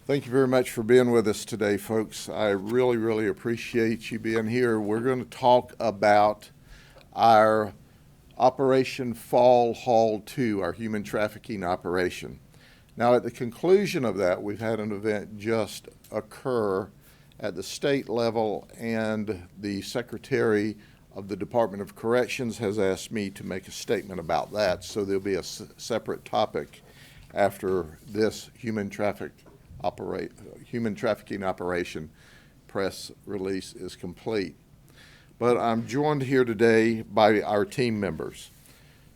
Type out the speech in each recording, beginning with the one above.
Thank you very much for being with us today, folks. I really appreciate you being here. We're going to talk about our Operation Fall Hall 2, our human trafficking operation. Now, at the conclusion of that, we've had an event just occur at the state level, and the Secretary of the Department of Corrections has asked me to make a statement about that, so there'll be a separate topic after this human trafficking operation press release is complete. But I'm joined here today by our team members.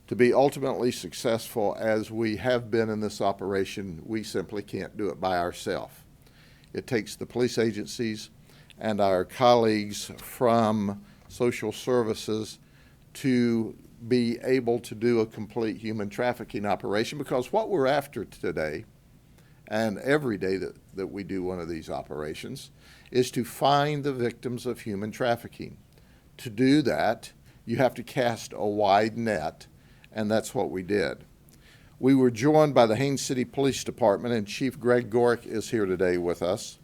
To be ultimately successful as we have been in this operation, we simply can't do it by ourselves. It takes the police agencies and our colleagues from social services to be able to do a complete human trafficking operation, because what we're after today and every day that we do one of these operations is to find the victims of human trafficking. To do that, you have to cast a wide net, and that's what we did. We were joined by the Haines City Police Department, and Chief Greg Gork is here today with us.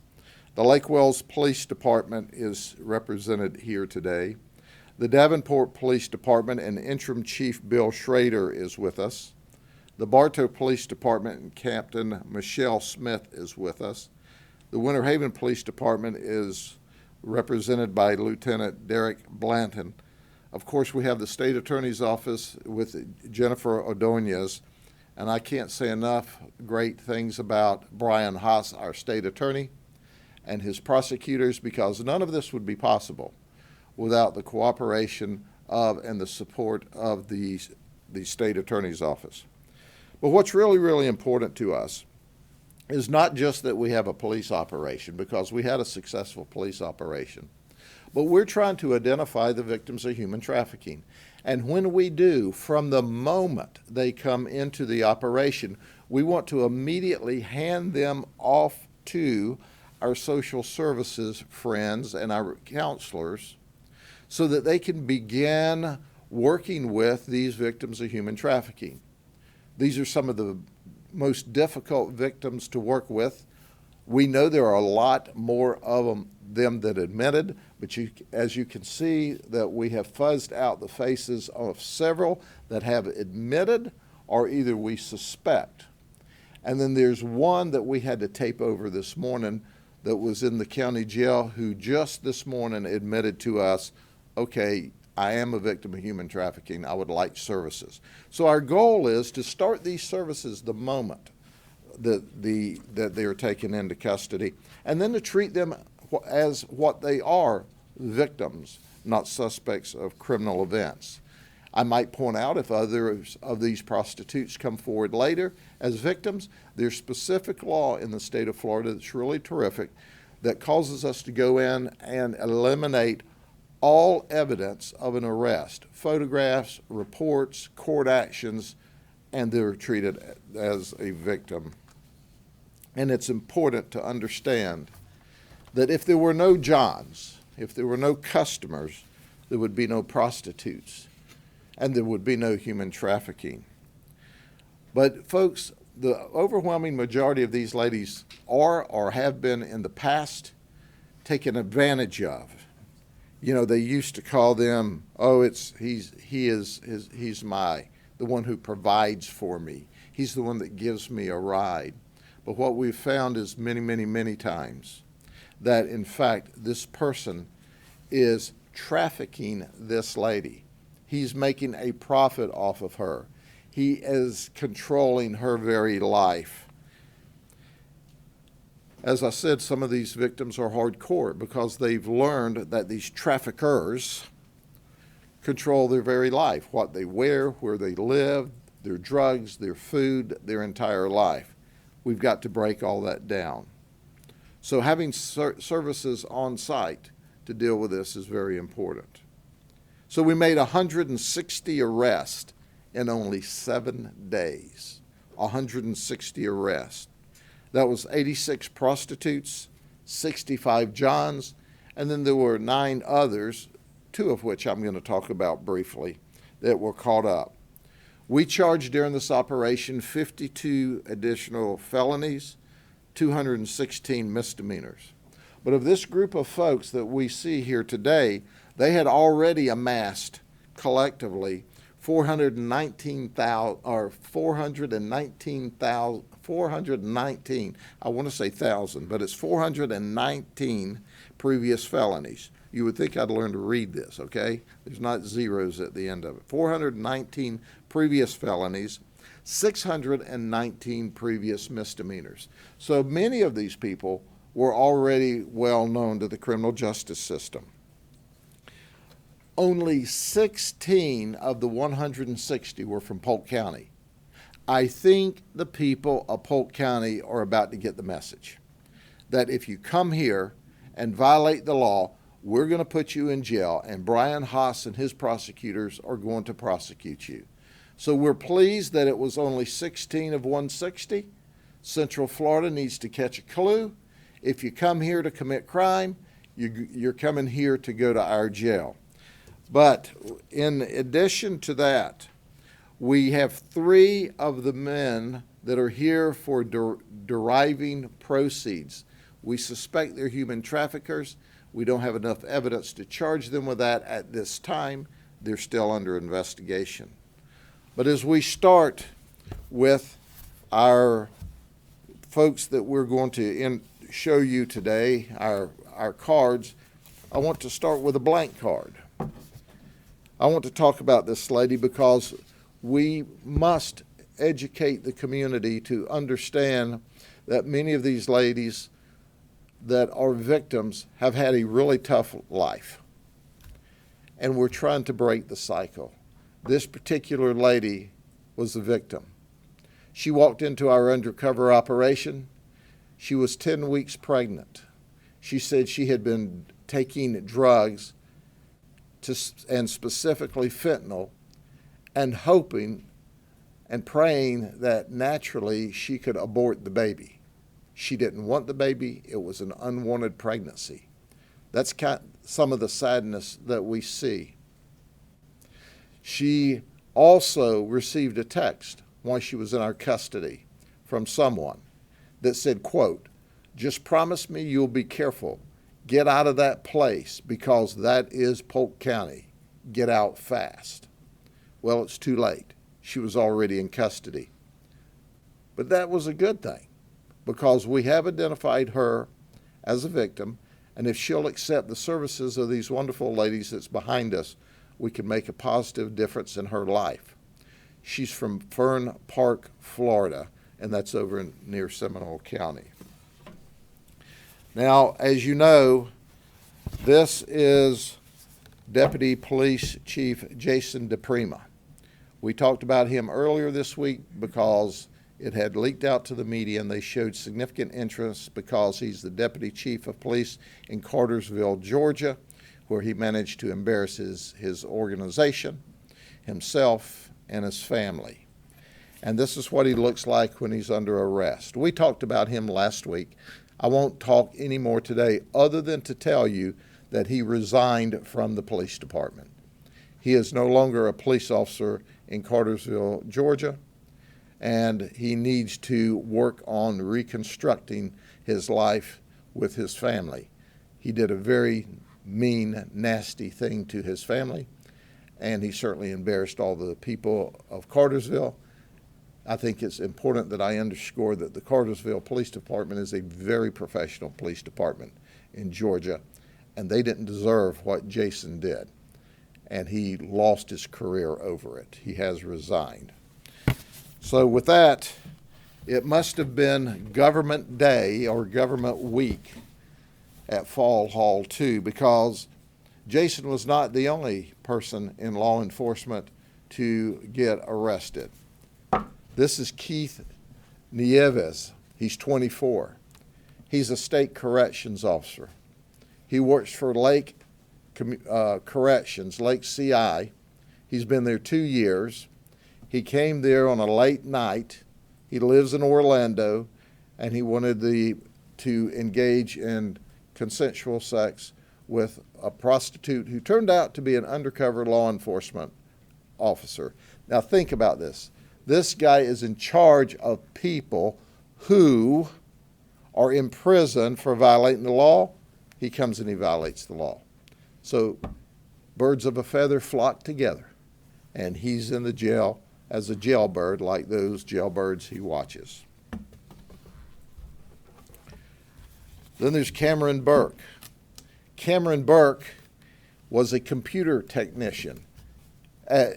The Lake Wells Police Department is represented here today. The Davenport Police Department and Interim Chief Bill Schrader is with us. The Bartow Police Department and Captain Michelle Smith is with us. The Winter Haven Police Department is represented by Lieutenant Derek Blanton. Of course, we have the State Attorney's Office with Jennifer Ordonez, and I can't say enough great things about Brian Haas, our State Attorney, and his prosecutors, because none of this would be possible without the cooperation of and the support of the State Attorney's Office. But what's really important to us is not just that we have a police operation, because we had a successful police operation, but we're trying to identify the victims of human trafficking. And when we do, from the moment they come into the operation, we want to immediately hand them off to our social services friends and our counselors so that they can begin working with these victims of human trafficking. These are some of the most difficult victims to work with. We know there are a lot more of them that admitted, but as you can see, that we have fuzzed out the faces of several that have admitted or either we suspect. And then there's one that we had to tape over this morning that was in the county jail, who just this morning admitted to us, okay, I am a victim of human trafficking. I would like services. So our goal is to start these services the moment that they are taken into custody, and then to treat them as what they are, victims, not suspects of criminal events. I might point out, if others of these prostitutes come forward later as victims, there's specific law in the state of Florida that's really terrific that causes us to go in and eliminate all evidence of an arrest, photographs, reports, court actions, and they're treated as a victim. And it's important to understand that if there were no Johns, if there were no customers, there would be no prostitutes, and there would be no human trafficking. But folks, the overwhelming majority of these ladies are or have been in the past taken advantage of. You know, they used to call them, oh, he's the one who provides for me. He's the one that gives me a ride. But what we've found is many times that, in fact, this person is trafficking this lady. He's making a profit off of her. He is controlling her very life. As I said, some of these victims are hardcore because they've learned that these traffickers control their very life, what they wear, where they live, their drugs, their food, their entire life. We've got to break all that down. So having services on site to deal with this is very important. So we made 160 arrests in only 7 days. 160 arrests. That was 86 prostitutes, 65 Johns, and then there were 9 others, 2 of which I'm going to talk about briefly, that were caught up. We charged during this operation 52 additional felonies, 216 misdemeanors. But of this group of folks that we see here today, they had already amassed collectively 419, I want to say thousand, but it's 419 previous felonies. You would think I'd learn to read this, okay? There's not zeros at the end of it. 419 previous felonies, 619 previous misdemeanors. So many of these people were already well known to the criminal justice system. Only 16 of the 160 were from Polk County. I think the people of Polk County are about to get the message that if you come here and violate the law, we're going to put you in jail, and Brian Haas and his prosecutors are going to prosecute you. So we're pleased that it was only 16 of 160. Central Florida needs to catch a clue. If you come here to commit crime, you're coming here to go to our jail. But in addition to that, we have 3 of the men that are here for deriving proceeds. We suspect they're human traffickers. We don't have enough evidence to charge them with that at this time. They're still under investigation. But as we start with our folks that we're going to show you today, our cards, I want to start with a blank card. I want to talk about this lady because we must educate the community to understand that many of these ladies that are victims have had a really tough life. And we're trying to break the cycle. This particular lady was the victim. She walked into our undercover operation. She was 10 weeks pregnant. She said she had been taking drugs, and specifically fentanyl, and hoping and praying that naturally she could abort the baby. She didn't want the baby. It was an unwanted pregnancy. That's some of the sadness that we see. She also received a text while she was in our custody from someone that said, quote, "Just promise me you'll be careful. Get out of that place because that is Polk County. Get out fast." Well, it's too late. She was already in custody. But that was a good thing because we have identified her as a victim, and if she'll accept the services of these wonderful ladies that's behind us, we can make a positive difference in her life. She's from Fern Park, Florida, and that's over near Seminole County. Now, as you know, this is Deputy Police Chief Jason Deprima. We talked about him earlier this week because it had leaked out to the media and they showed significant interest because he's the Deputy Chief of Police in Cartersville, Georgia, where he managed to embarrass his organization, himself, and his family. And this is what he looks like when he's under arrest. We talked about him last week. I won't talk any more today other than to tell you that he resigned from the police department. He is no longer a police officer in Cartersville, Georgia, and he needs to work on reconstructing his life with his family. He did a very mean, nasty thing to his family, and he certainly embarrassed all the people of Cartersville. I think it's important that I underscore that the Cartersville Police Department is a very professional police department in Georgia, and they didn't deserve what Jason did. And he lost his career over it. He has resigned. So with that, it must have been Government Day or Government Week at Fall Hall 2 because Jason was not the only person in law enforcement to get arrested. This is Keith Nieves. He's 24. He's a state corrections officer. He works for Lake Corrections, Lake CI. He's been there 2 years. He came there on a late night. He lives in Orlando, and he wanted to engage in consensual sex with a prostitute who turned out to be an undercover law enforcement officer. Now think about this. This guy is in charge of people who or in prison for violating the law, he comes and he violates the law. So birds of a feather flock together, and he's in the jail as a jailbird, like those jailbirds he watches. Then there's Cameron Burke. Cameron Burke was a computer technician.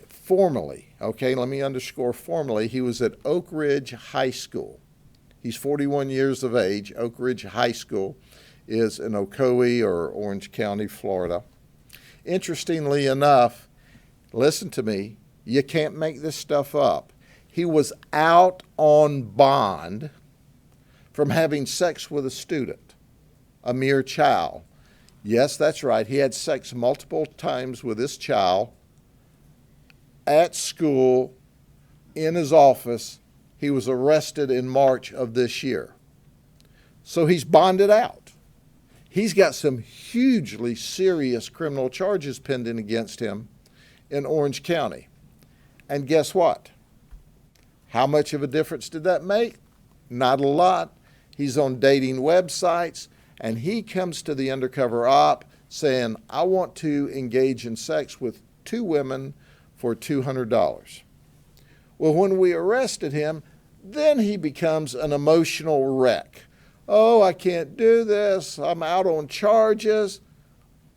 Formerly, okay, let me underscore formerly, he was at Oak Ridge High School. He's 41 years of age. Oak Ridge High School is in Ocoee or Orange County, Florida. Interestingly enough, listen to me, you can't make this stuff up. He was out on bond from having sex with a student, a mere child. Yes, that's right. He had sex multiple times with this child at school, in his office. He was arrested in March of this year. So he's bonded out. He's got some hugely serious criminal charges pending against him in Orange County. And guess what? How much of a difference did that make? Not a lot. He's on dating websites, and he comes to the undercover op saying, I want to engage in sex with 2 women for $200. Well, when we arrested him, then he becomes an emotional wreck. Oh, I can't do this. I'm out on charges.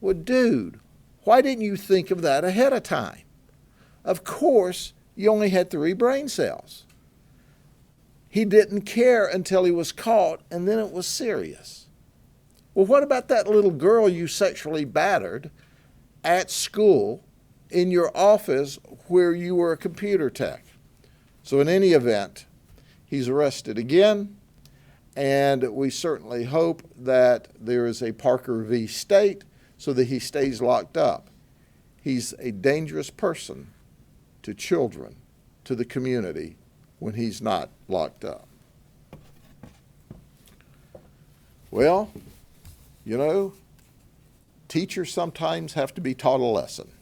Well, dude, why didn't you think of that ahead of time? Of course, you only had 3 brain cells. He didn't care until he was caught, and then it was serious. Well, what about that little girl you sexually battered at school in your office where you were a computer tech? So in any event, he's arrested again, and we certainly hope that there is a Parker v. State so that he stays locked up. He's a dangerous person to children, to the community, when he's not locked up. Well, you know, teachers sometimes have to be taught a lesson.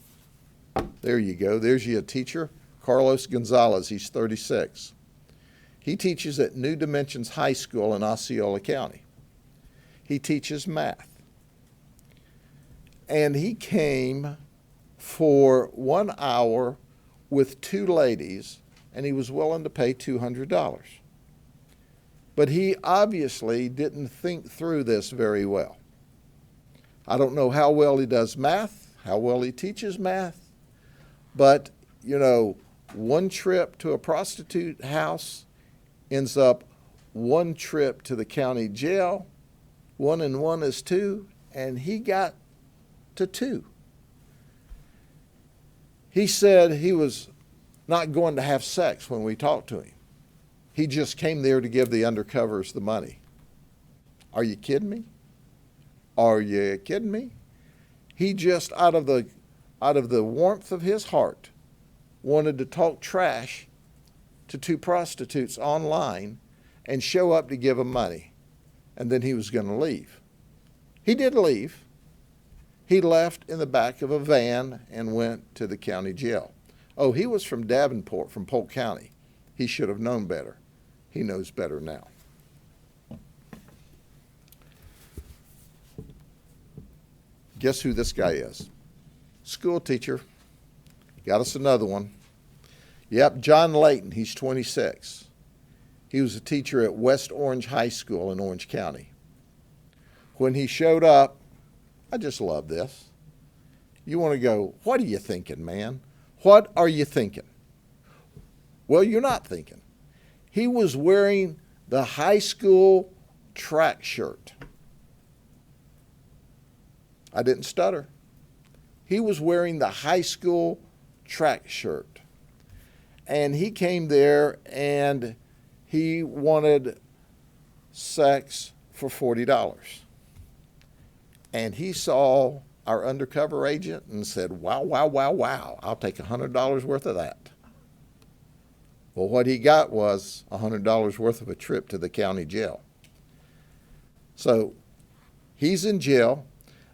There you go. There's your teacher, Carlos Gonzalez. He's 36. He teaches at New Dimensions High School in Osceola County. He teaches math. And he came for 1 hour with 2 ladies, and he was willing to pay $200. But he obviously didn't think through this very well. I don't know how well he does math, how well he teaches math, but, you know, 1 trip to a prostitute house ends up 1 trip to the county jail. 1 and 1 is 2, and he got to 2. He said he was not going to have sex when we talked to him. He just came there to give the undercovers the money. Are you kidding me? Are you kidding me? He just, out of the warmth of his heart, wanted to talk trash to 2 prostitutes online and show up to give them money. And then he was going to leave. He did leave. He left in the back of a van and went to the county jail. Oh, he was from Davenport, from Polk County. He should have known better. He knows better now. Guess who this guy is? School teacher. Got us another one. Yep, John Layton. He's 26. He was a teacher at West Orange High School in Orange County. When he showed up, I just love this. You want to go, what are you thinking, man? What are you thinking? Well, you're not thinking. He was wearing the high school track shirt. I didn't stutter. He was wearing the high school track shirt. And he came there and he wanted sex for $40. And he saw our undercover agent and said, wow, wow, wow, wow, I'll take $100 worth of that. Well, what he got was $100 worth of a trip to the county jail. So he's in jail.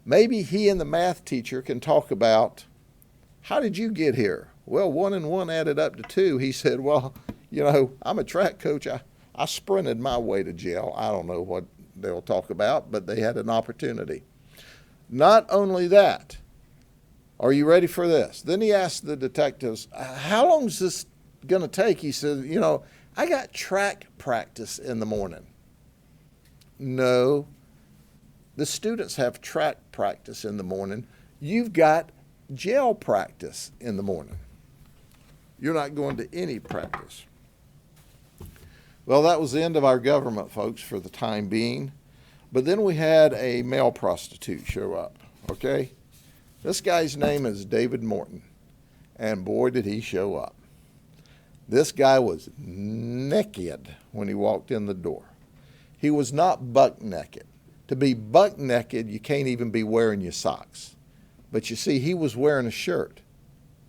Maybe he and the math teacher can talk about, how did you get here? Well, 1 and 1 added up to 2. He said, well, you know, I'm a track coach. I sprinted my way to jail. I don't know what they'll talk about, but they had an opportunity. Not only that, are you ready for this? Then he asked the detectives, how long is this going to take? He said, I got track practice in the morning. No, the students have track practice in the morning. You've got jail practice in the morning. You're not going to any practice. Well, that was the end of our government, folks, for the time being. But then we had a male prostitute show up, okay? This guy's name is David Morton, and boy, did he show up. This guy was naked when he walked in the door. He was not buck naked. To be buck naked, you can't even be wearing your socks. But you see, he was wearing a shirt,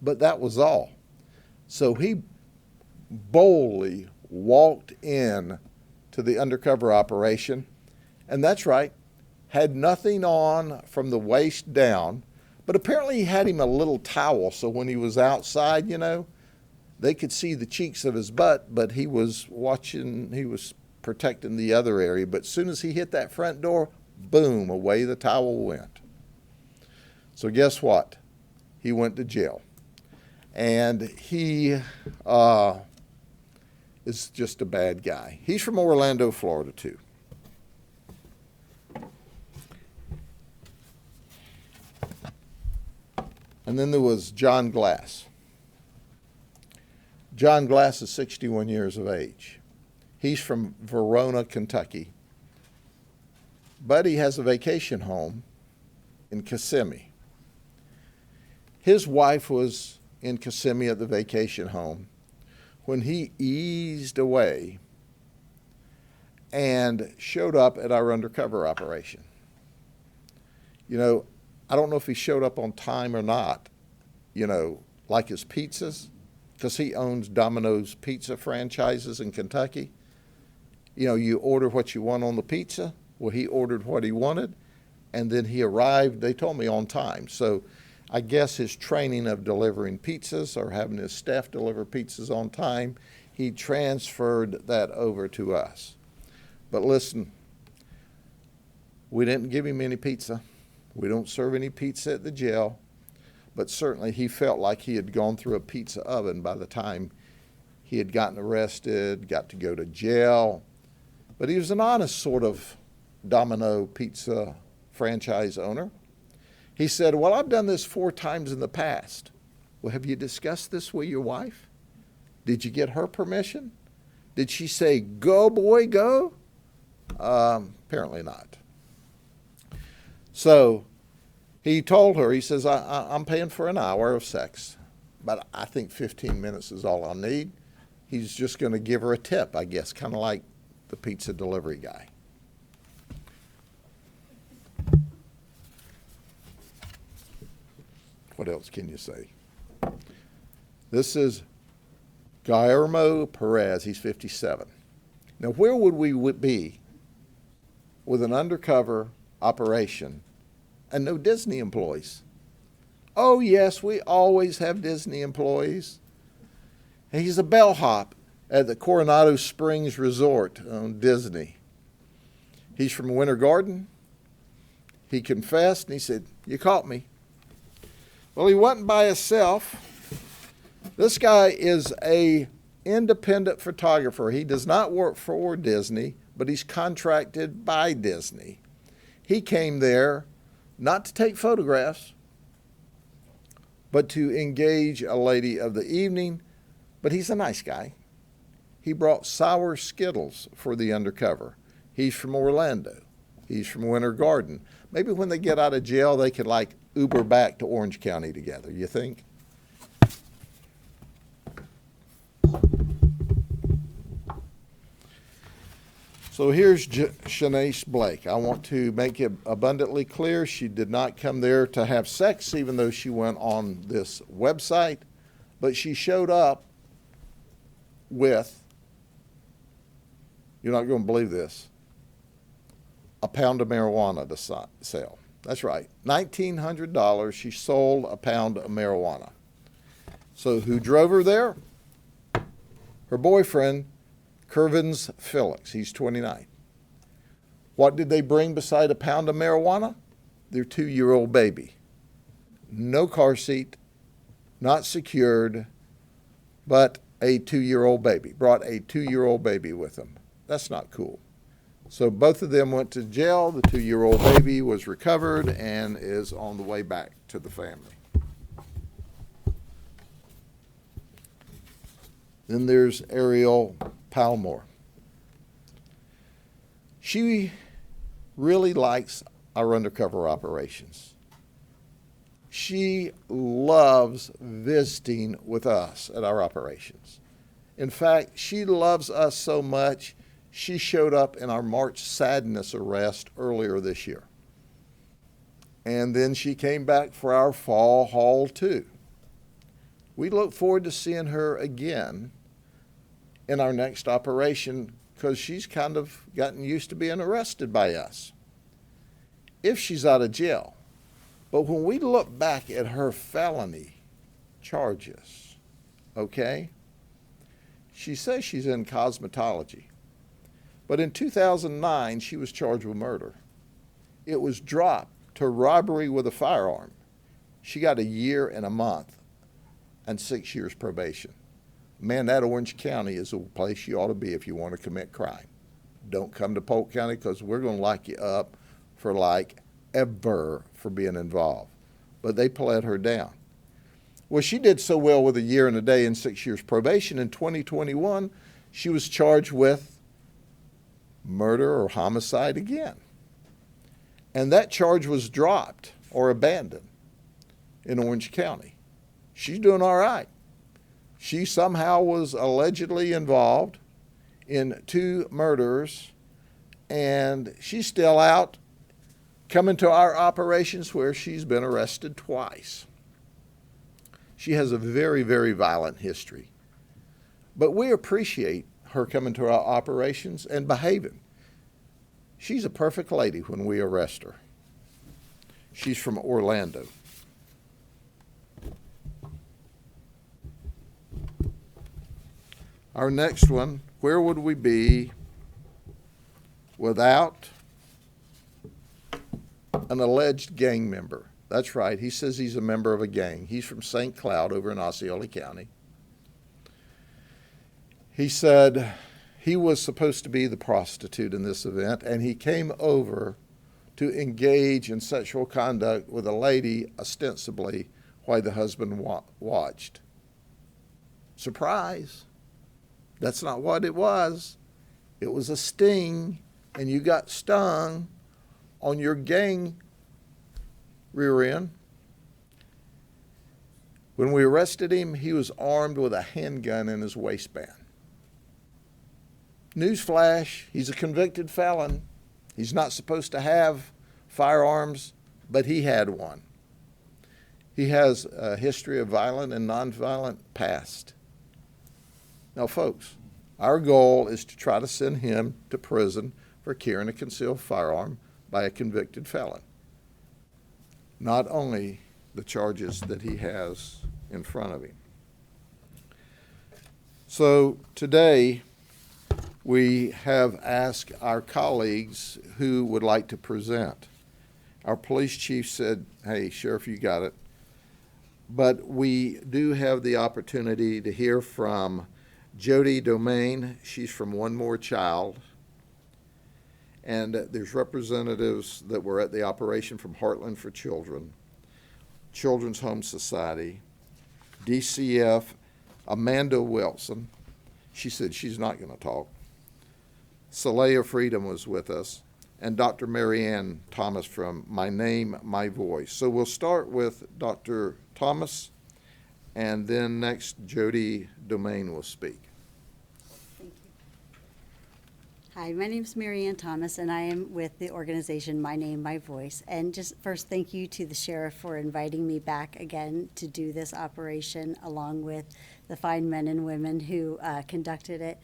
but that was all. So he boldly walked in to the undercover operation, and that's right, had nothing on from the waist down, but apparently he had him a little towel, so when he was outside, they could see the cheeks of his butt, but he was protecting the other area. But as soon as he hit that front door, boom, away the towel went. So guess what? He went to jail. And he is just a bad guy. He's from Orlando, Florida, too. And then there was John Glass. John Glass is 61 years of age. He's from Verona, Kentucky. But he has a vacation home in Kissimmee. His wife was in Kissimmee at the vacation home when he eased away and showed up at our undercover operation. I don't know if he showed up on time or not, like his pizzas, because he owns Domino's pizza franchises in Kentucky. You order what you want on the pizza. Well, he ordered what he wanted, and then he arrived, they told me, on time. So I guess his training of delivering pizzas or having his staff deliver pizzas on time, he transferred that over to us. But listen, we didn't give him any pizza. We don't serve any pizza at the jail, but certainly he felt like he had gone through a pizza oven by the time he had gotten arrested, got to go to jail. But he was an honest sort of Domino pizza franchise owner. He said, well, I've done this 4 times in the past. Well, have you discussed this with your wife? Did you get her permission? Did she say, go, boy, go? Apparently not. So he told her, he says, I'm paying for an hour of sex, but I think 15 minutes is all I'll need. He's just going to give her a tip, I guess, kind of like the pizza delivery guy. What else can you say? This is Guillermo Perez. He's 57. Now, where would we be with an undercover operation and no Disney employees? Oh, yes, we always have Disney employees. And he's a bellhop at the Coronado Springs Resort on Disney. He's from Winter Garden. He confessed, and he said, you caught me. Well, he wasn't by himself. This guy is an independent photographer. He does not work for Disney, but he's contracted by Disney. He came there not to take photographs, but to engage a lady of the evening. But he's a nice guy. He brought sour Skittles for the undercover. He's from Orlando. He's from Winter Garden. Maybe when they get out of jail, they could Uber back to Orange County together, you think? So here's Shanace Blake. I want to make it abundantly clear she did not come there to have sex, even though she went on this website, but she showed up with, you're not going to believe this, a pound of marijuana to sell. That's right, $1,900, she sold a pound of marijuana. So who drove her there? Her boyfriend, Curvins Felix, he's 29. What did they bring beside a pound of marijuana? Their 2-year-old baby. No car seat, not secured, but a 2-year-old baby. Brought a 2-year-old baby with them. That's not cool. So both of them went to jail. The 2-year-old baby was recovered and is on the way back to the family. Then there's Ariel Palmore. She really likes our undercover operations. She loves visiting with us at our operations. In fact, she loves us so much, she showed up in our March Sadness arrest earlier this year. And then she came back for our fall haul too. We look forward to seeing her again in our next operation because she's kind of gotten used to being arrested by us if she's out of jail. But when we look back at her felony charges, okay, she says she's in cosmetology. But in 2009, she was charged with murder. It was dropped to robbery with a firearm. She got 1 year and a month and 6 years probation. Man, that Orange County is a place you ought to be if you want to commit crime. Don't come to Polk County because we're going to lock you up for like ever for being involved. But they pled her down. Well, she did so well with 1 year and a day and 6 years probation. In 2021, she was charged with murder or homicide again. And that charge was dropped or abandoned in Orange County. She's doing all right. She somehow was allegedly involved in 2 murders, and she's still out coming to our operations where she's been arrested twice. She has a very, very violent history. But we appreciate her coming to our operations and behaving. She's a perfect lady when we arrest her. She's from Orlando. Our next one, where would we be without an alleged gang member? That's right, he says he's a member of a gang. He's from St. Cloud over in Osceola County. He said he was supposed to be the prostitute in this event, and he came over to engage in sexual conduct with a lady, ostensibly, while the husband watched. Surprise. That's not what it was. It was a sting, and you got stung on your gang rear end. When we arrested him, he was armed with a handgun in his waistband. Newsflash, he's a convicted felon. He's not supposed to have firearms, but he had one. He has a history of violent and nonviolent past. Now, folks, our goal is to try to send him to prison for carrying a concealed firearm by a convicted felon. Not only the charges that he has in front of him. So today, we have asked our colleagues who would like to present. Our police chief said, hey, Sheriff, you got it. But we do have the opportunity to hear from Jody Domain. She's from One More Child. And there's representatives that were at the operation from Heartland for Children, Children's Home Society, DCF, Amanda Wilson. She said she's not going to talk. Saleha Freedom was with us, and Dr. Marianne Thomas from My Name, My Voice. So we'll start with Dr. Thomas, and then next Jody Domain will speak. Thank you. Hi, my name is Marianne Thomas, and I am with the organization My Name, My Voice. And just first, thank you to the sheriff for inviting me back again to do this operation, along with the fine men and women who conducted it.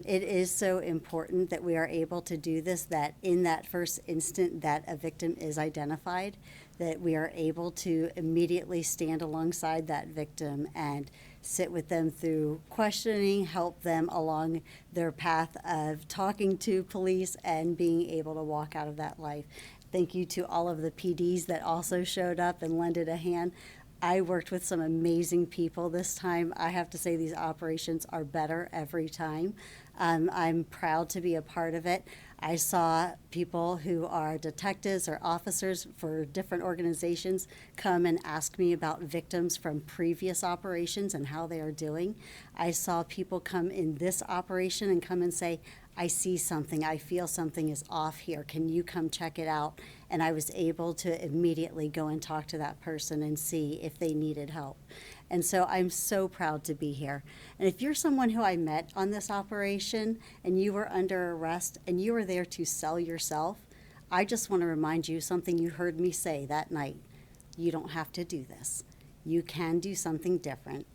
It is so important that we are able to do this, that in that first instant that a victim is identified, that we are able to immediately stand alongside that victim and sit with them through questioning, help them along their path of talking to police and being able to walk out of that life. Thank you to all of the PDs that also showed up and lended a hand. I worked with some amazing people this time. I have to say these operations are better every time. I'm proud to be a part of it. I saw people who are detectives or officers for different organizations come and ask me about victims from previous operations and how they are doing. I saw people come in this operation and come and say, I see something, I feel something is off here. Can you come check it out? And I was able to immediately go and talk to that person and see if they needed help. And so I'm so proud to be here. And if you're someone who I met on this operation and you were under arrest and you were there to sell yourself, I just want to remind you something you heard me say that night. You don't have to do this. You can do something different.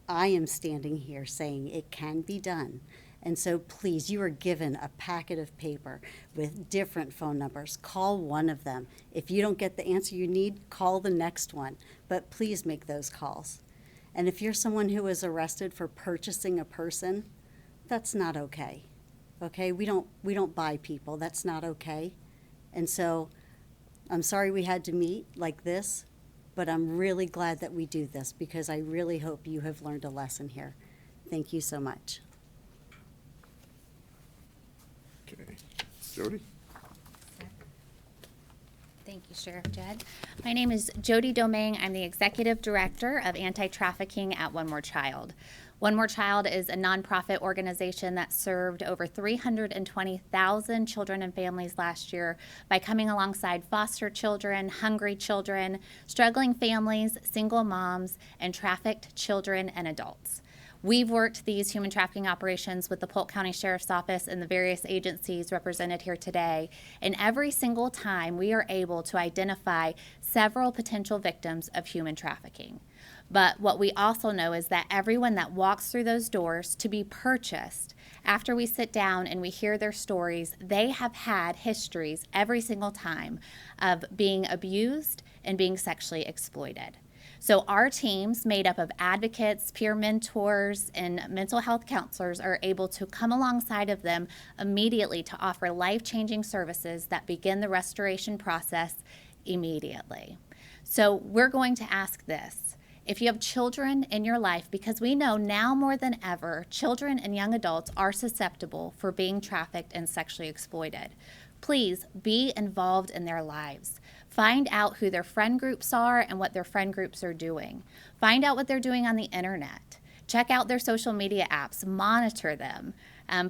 I am standing here saying it can be done. And so please, you are given a packet of paper with different phone numbers. Call one of them. If you don't get the answer you need, call the next one. But please make those calls. And if you're someone who was arrested for purchasing a person, that's not okay. Okay? We don't buy people. That's not okay. And so I'm sorry we had to meet like this, but I'm really glad that we do this because I really hope you have learned a lesson here. Thank you so much. Okay. Jody? Thank you, Sheriff Judd. My name is Jody Domingue. I'm the Executive Director of Anti-Trafficking at One More Child. One More Child is a nonprofit organization that served over 320,000 children and families last year by coming alongside foster children, hungry children, struggling families, single moms, and trafficked children and adults. We've worked these human trafficking operations with the Polk County Sheriff's Office and the various agencies represented here today, and every single time we are able to identify several potential victims of human trafficking. But what we also know is that everyone that walks through those doors to be purchased, after we sit down and we hear their stories, they have had histories every single time of being abused and being sexually exploited. So our teams, made up of advocates, peer mentors, and mental health counselors, are able to come alongside of them immediately to offer life-changing services that begin the restoration process immediately. So we're going to ask this. If you have children in your life, because we know now more than ever, children and young adults are susceptible for being trafficked and sexually exploited, please be involved in their lives. Find out who their friend groups are and what their friend groups are doing. Find out what they're doing on the internet. Check out their social media apps, monitor them,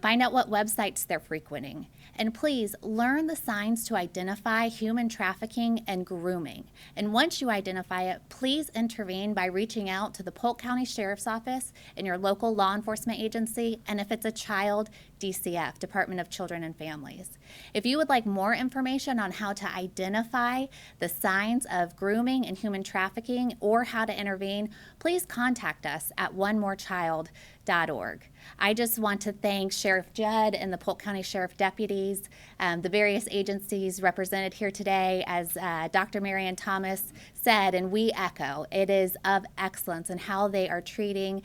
find out what websites they're frequenting. And please learn the signs to identify human trafficking and grooming. And once you identify it, please intervene by reaching out to the Polk County Sheriff's Office and your local law enforcement agency, and if it's a child, DCF, Department of Children and Families. If you would like more information on how to identify the signs of grooming and human trafficking or how to intervene, please contact us at onemorechild.org. I just want to thank Sheriff Judd and the Polk County Sheriff deputies, the various agencies represented here today. As Dr. Marianne Thomas said, and we echo, it is of excellence, and how they are treating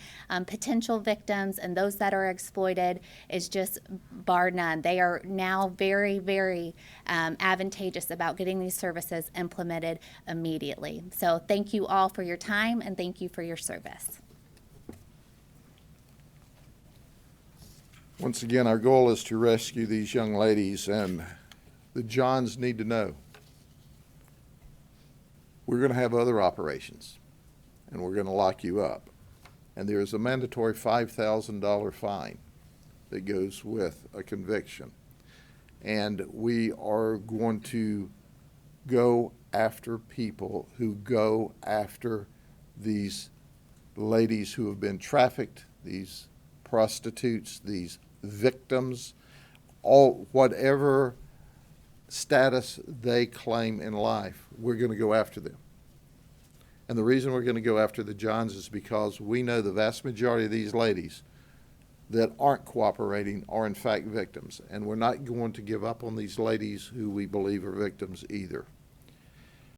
potential victims and those that are exploited is just bar none. They are now very, very advantageous about getting these services implemented immediately. So thank you all for your time, and thank you for your service. Once again, our goal is to rescue these young ladies, and the Johns need to know we're going to have other operations, and we're going to lock you up. And there is a mandatory $5,000 fine that goes with a conviction. And we are going to go after people who go after these ladies who have been trafficked, these prostitutes, these victims, all whatever status they claim in life, we're going to go after them. And the reason we're going to go after the Johns is because we know the vast majority of these ladies that aren't cooperating are in fact victims. And we're not going to give up on these ladies who we believe are victims either.